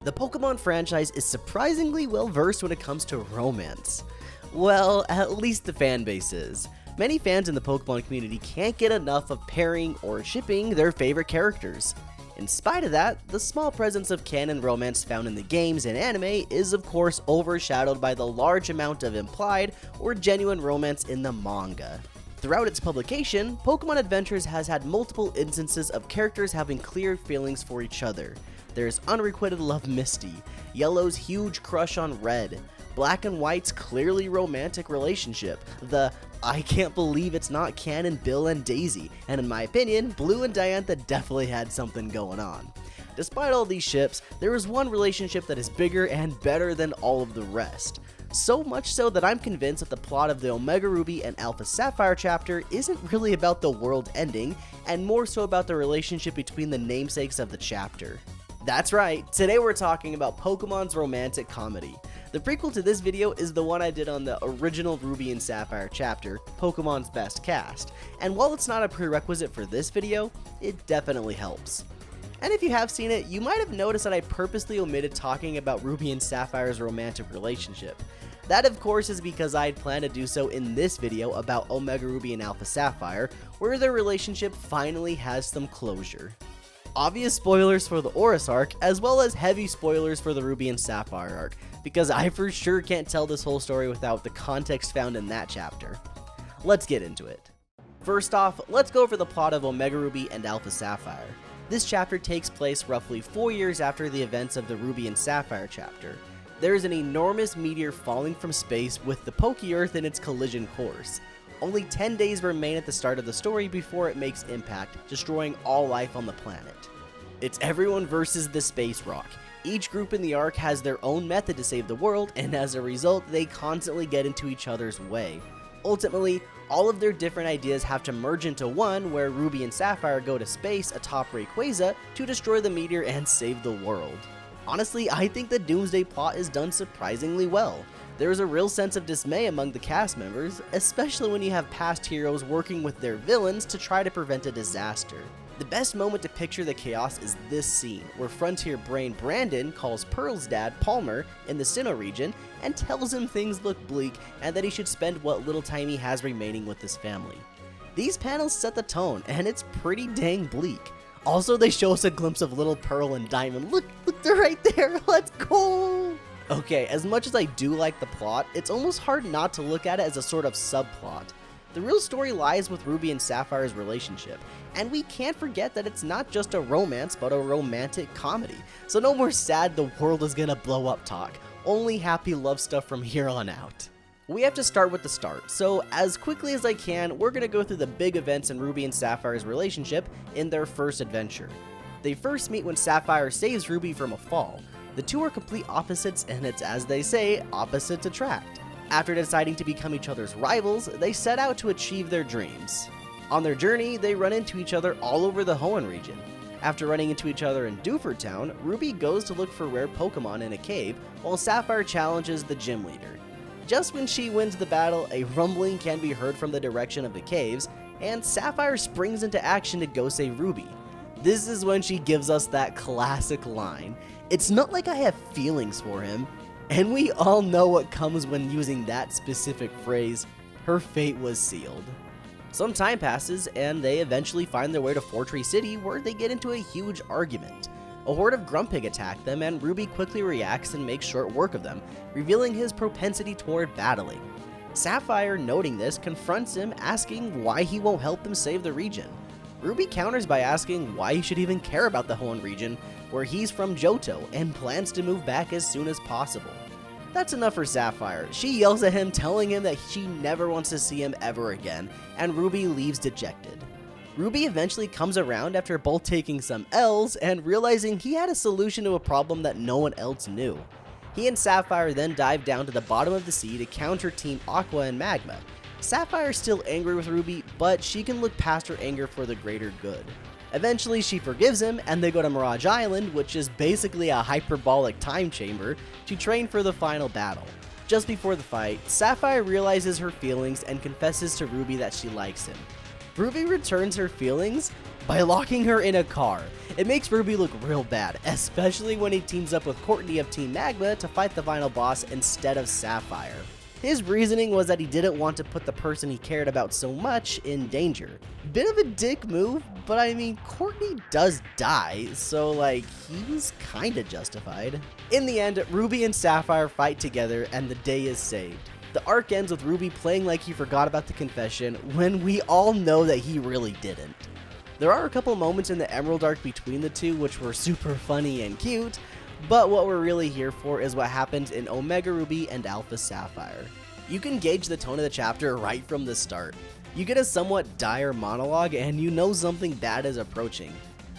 The Pokemon franchise is surprisingly well versed when it comes to romance. Well, at least the fanbase is. Many fans in the Pokemon community can't get enough of pairing or shipping their favorite characters. In spite of that, the small presence of canon romance found in the games and anime is of course overshadowed by the large amount of implied or genuine romance in the manga. Throughout its publication, Pokemon Adventures has had multiple instances of characters having clear feelings for each other. There's unrequited love Misty, Yellow's huge crush on Red, Black and White's clearly romantic relationship, the I can't believe it's not canon Bill and Daisy, and in my opinion, Blue and Diantha definitely had something going on. Despite all these ships, there is one relationship that is bigger and better than all of the rest. So much so that I'm convinced that the plot of the Omega Ruby and Alpha Sapphire chapter isn't really about the world ending, and more so about the relationship between the namesakes of the chapter. That's right, today we're talking about Pokemon's romantic comedy. The prequel to this video is the one I did on the original Ruby and Sapphire chapter, Pokemon's Best Cast, and while it's not a prerequisite for this video, it definitely helps. And if you have seen it, you might have noticed that I purposely omitted talking about Ruby and Sapphire's romantic relationship. That of course is because I had planned to do so in this video about Omega Ruby and Alpha Sapphire, where their relationship finally has some closure. Obvious spoilers for the ORAS arc, as well as heavy spoilers for the Ruby and Sapphire arc, because I for sure can't tell this whole story without the context found in that chapter. Let's get into it. First off, let's go over the plot of Omega Ruby and Alpha Sapphire. This chapter takes place roughly 4 years after the events of the Ruby and Sapphire chapter. There is an enormous meteor falling from space with the Poke-Earth in its collision course. Only 10 days remain at the start of the story before it makes impact, destroying all life on the planet. It's everyone versus the space rock. Each group in the arc has their own method to save the world, and as a result, they constantly get into each other's way. Ultimately, all of their different ideas have to merge into one, where Ruby and Sapphire go to space atop Rayquaza to destroy the meteor and save the world. Honestly, I think the Doomsday plot is done surprisingly well. There is a real sense of dismay among the cast members, especially when you have past heroes working with their villains to try to prevent a disaster. The best moment to picture the chaos is this scene, where Frontier Brain Brandon calls Pearl's dad, Palmer, in the Sinnoh region and tells him things look bleak and that he should spend what little time he has remaining with his family. These panels set the tone, and it's pretty dang bleak. Also, they show us a glimpse of little Pearl and Diamond. Look, they're right there, let's go! Okay, as much as I do like the plot, it's almost hard not to look at it as a sort of subplot. The real story lies with Ruby and Sapphire's relationship, and we can't forget that it's not just a romance, but a romantic comedy. So no more sad the world is gonna blow up talk, only happy love stuff from here on out. We have to start with the start, so as quickly as I can, we're gonna go through the big events in Ruby and Sapphire's relationship in their first adventure. They first meet when Sapphire saves Ruby from a fall. The two are complete opposites, and it's as they say, opposites attract. After deciding to become each other's rivals, they set out to achieve their dreams. On their journey, they run into each other all over the Hoenn region. After running into each other in Dewford Town, Ruby goes to look for rare Pokemon in a cave, while Sapphire challenges the gym leader. Just when she wins the battle, a rumbling can be heard from the direction of the caves, and Sapphire springs into action to go save Ruby. This is when she gives us that classic line, "It's not like I have feelings for him." And we all know what comes when using that specific phrase. Her fate was sealed. Some time passes, and they eventually find their way to Fortree City, where they get into a huge argument. A horde of Grumpig attack them, and Ruby quickly reacts and makes short work of them, revealing his propensity toward battling. Sapphire, noting this, confronts him, asking why he won't help them save the region. Ruby counters by asking why he should even care about the Hoenn region, where he's from Johto and plans to move back as soon as possible. That's enough for Sapphire. She yells at him, telling him that she never wants to see him ever again, and Ruby leaves dejected. Ruby eventually comes around after both taking some L's and realizing he had a solution to a problem that no one else knew. He and Sapphire then dive down to the bottom of the sea to counter Team Aqua and Magma. Sapphire's still angry with Ruby, but she can look past her anger for the greater good. Eventually, she forgives him, and they go to Mirage Island, which is basically a hyperbolic time chamber, to train for the final battle. Just before the fight, Sapphire realizes her feelings and confesses to Ruby that she likes him. Ruby returns her feelings, by locking her in a car. It makes Ruby look real bad, especially when he teams up with Courtney of Team Magma to fight the final boss instead of Sapphire. His reasoning was that he didn't want to put the person he cared about so much in danger. Bit of a dick move, but I mean, Courtney does die, so like, he was kinda justified. In the end, Ruby and Sapphire fight together and the day is saved. The arc ends with Ruby playing like he forgot about the confession when we all know that he really didn't. There are a couple moments in the Emerald arc between the two which were super funny and cute, but what we're really here for is what happens in Omega Ruby and Alpha Sapphire. You can gauge the tone of the chapter right from the start. You get a somewhat dire monologue and you know something bad is approaching.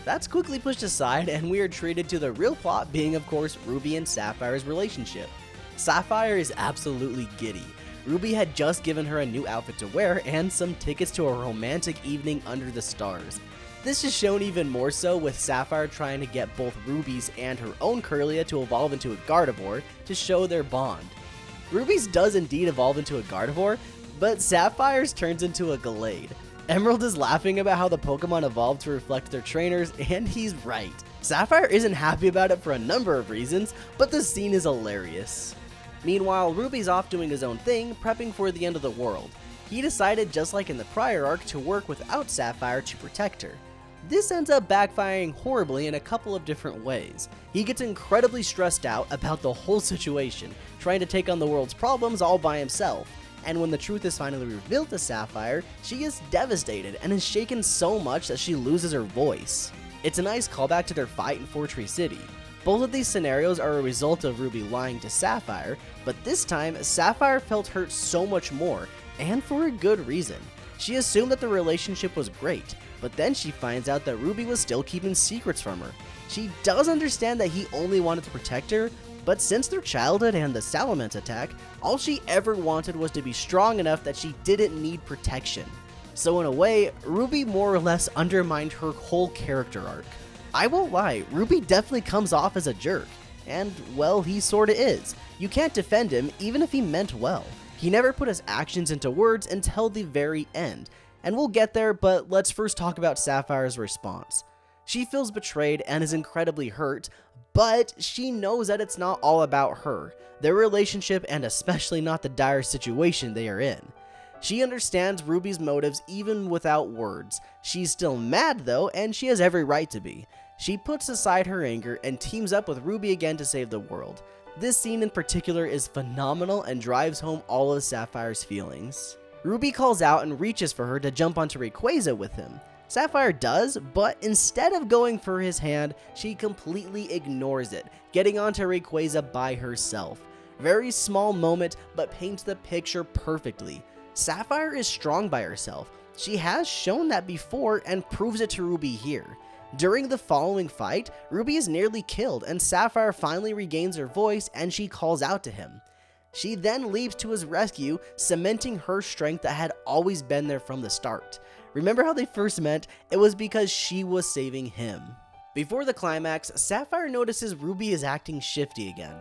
That's quickly pushed aside and we are treated to the real plot being, of course, Ruby and Sapphire's relationship. Sapphire is absolutely giddy. Ruby had just given her a new outfit to wear and some tickets to a romantic evening under the stars. This is shown even more so with Sapphire trying to get both Ruby's and her own Kirlia to evolve into a Gardevoir to show their bond. Ruby's does indeed evolve into a Gardevoir, but Sapphire's turns into a Gallade. Emerald is laughing about how the Pokemon evolved to reflect their trainers, and he's right. Sapphire isn't happy about it for a number of reasons, but the scene is hilarious. Meanwhile, Ruby's off doing his own thing, prepping for the end of the world. He decided, just like in the prior arc, to work without Sapphire to protect her. This ends up backfiring horribly in a couple of different ways. He gets incredibly stressed out about the whole situation, trying to take on the world's problems all by himself. And when the truth is finally revealed to Sapphire, she is devastated and is shaken so much that she loses her voice. It's a nice callback to their fight in Fortree City. Both of these scenarios are a result of Ruby lying to Sapphire, but this time, Sapphire felt hurt so much more, and for a good reason. She assumed that the relationship was great, but then she finds out that Ruby was still keeping secrets from her. She does understand that he only wanted to protect her, but since their childhood and the Salamence attack, all she ever wanted was to be strong enough that she didn't need protection. So in a way, Ruby more or less undermined her whole character arc. I won't lie, Ruby definitely comes off as a jerk, and well, he sorta is. You can't defend him even if he meant well. He never put his actions into words until the very end, and we'll get there, but let's first talk about Sapphire's response. She feels betrayed and is incredibly hurt, but she knows that it's not all about her, their relationship, and especially not the dire situation they are in. She understands Ruby's motives even without words. She's still mad though, and she has every right to be. She puts aside her anger and teams up with Ruby again to save the world. This scene in particular is phenomenal and drives home all of Sapphire's feelings. Ruby calls out and reaches for her to jump onto Rayquaza with him. Sapphire does, but instead of going for his hand, she completely ignores it, getting onto Rayquaza by herself. Very small moment, but paints the picture perfectly. Sapphire is strong by herself. She has shown that before and proves it to Ruby here. During the following fight, Ruby is nearly killed and Sapphire finally regains her voice and she calls out to him. She then leaps to his rescue, cementing her strength that had always been there from the start. Remember how they first met? It was because she was saving him. Before the climax, Sapphire notices Ruby is acting shifty again.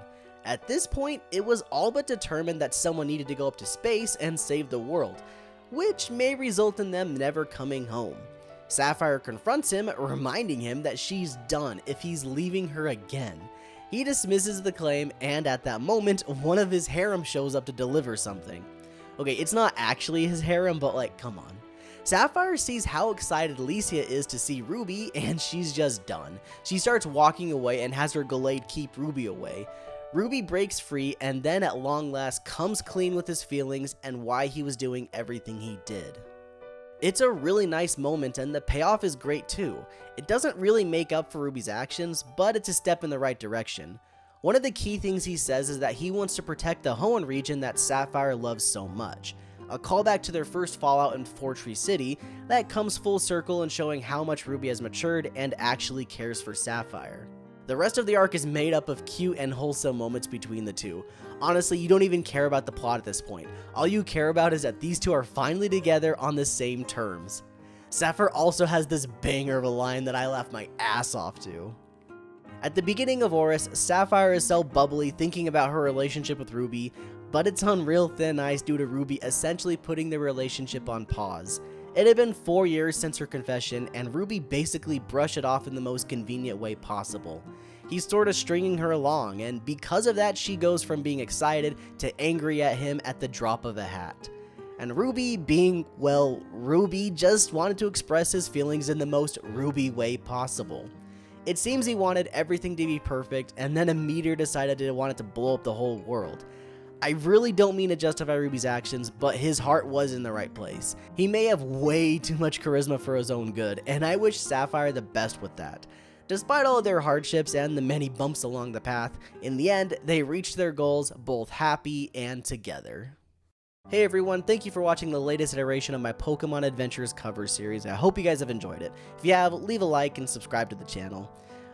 At this point, it was all but determined that someone needed to go up to space and save the world, which may result in them never coming home. Sapphire confronts him, reminding him that she's done if he's leaving her again. He dismisses the claim, and at that moment, one of his harem shows up to deliver something. Okay, it's not actually his harem, but like, come on. Sapphire sees how excited Alicia is to see Ruby, and she's just done. She starts walking away and has her Gallade keep Ruby away. Ruby breaks free, and then at long last comes clean with his feelings and why he was doing everything he did. It's a really nice moment and the payoff is great too. It doesn't really make up for Ruby's actions, but it's a step in the right direction. One of the key things he says is that he wants to protect the Hoenn region that Sapphire loves so much. A callback to their first fallout in Fortree City that comes full circle in showing how much Ruby has matured and actually cares for Sapphire. The rest of the arc is made up of cute and wholesome moments between the two. Honestly, you don't even care about the plot at this point. All you care about is that these two are finally together on the same terms. Sapphire also has this banger of a line that I laugh my ass off to. At the beginning of ORAS, Sapphire is so bubbly thinking about her relationship with Ruby, but it's on real thin ice due to Ruby essentially putting the relationship on pause. It had been 4 years since her confession, and Ruby basically brushed it off in the most convenient way possible. He's sort of stringing her along, and because of that, she goes from being excited to angry at him at the drop of a hat. And Ruby, being, well, Ruby, just wanted to express his feelings in the most Ruby way possible. It seems he wanted everything to be perfect, and then a meteor decided it wanted to blow up the whole world. I really don't mean to justify Ruby's actions, but his heart was in the right place. He may have way too much charisma for his own good, and I wish Sapphire the best with that. Despite all of their hardships and the many bumps along the path, in the end, they reached their goals both happy and together. Hey everyone, thank you for watching the latest iteration of my Pokemon Adventures cover series. I hope you guys have enjoyed it. If you have, leave a like and subscribe to the channel.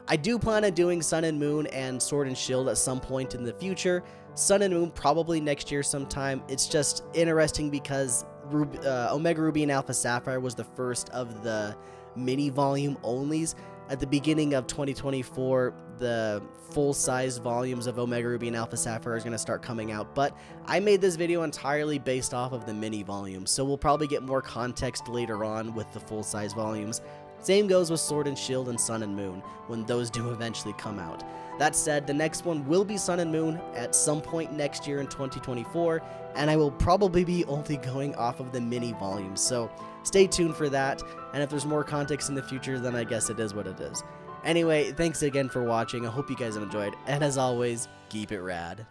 I do plan on doing Sun and Moon and Sword and Shield at some point in the future. Sun and Moon probably next year sometime. It's just interesting because Omega Ruby and Alpha Sapphire was the first of the mini volume onlys. At the beginning of 2024, the full-size volumes of Omega Ruby and Alpha Sapphire is going to start coming out, but I made this video entirely based off of the mini volumes, so we'll probably get more context later on with the full-size volumes. Same goes with Sword and Shield and Sun and Moon, when those do eventually come out. That said, the next one will be Sun and Moon at some point next year in 2024, and I will probably be only going off of the mini volumes, so stay tuned for that, and if there's more context in the future, then I guess it is what it is. Anyway, thanks again for watching, I hope you guys have enjoyed, and as always, keep it rad.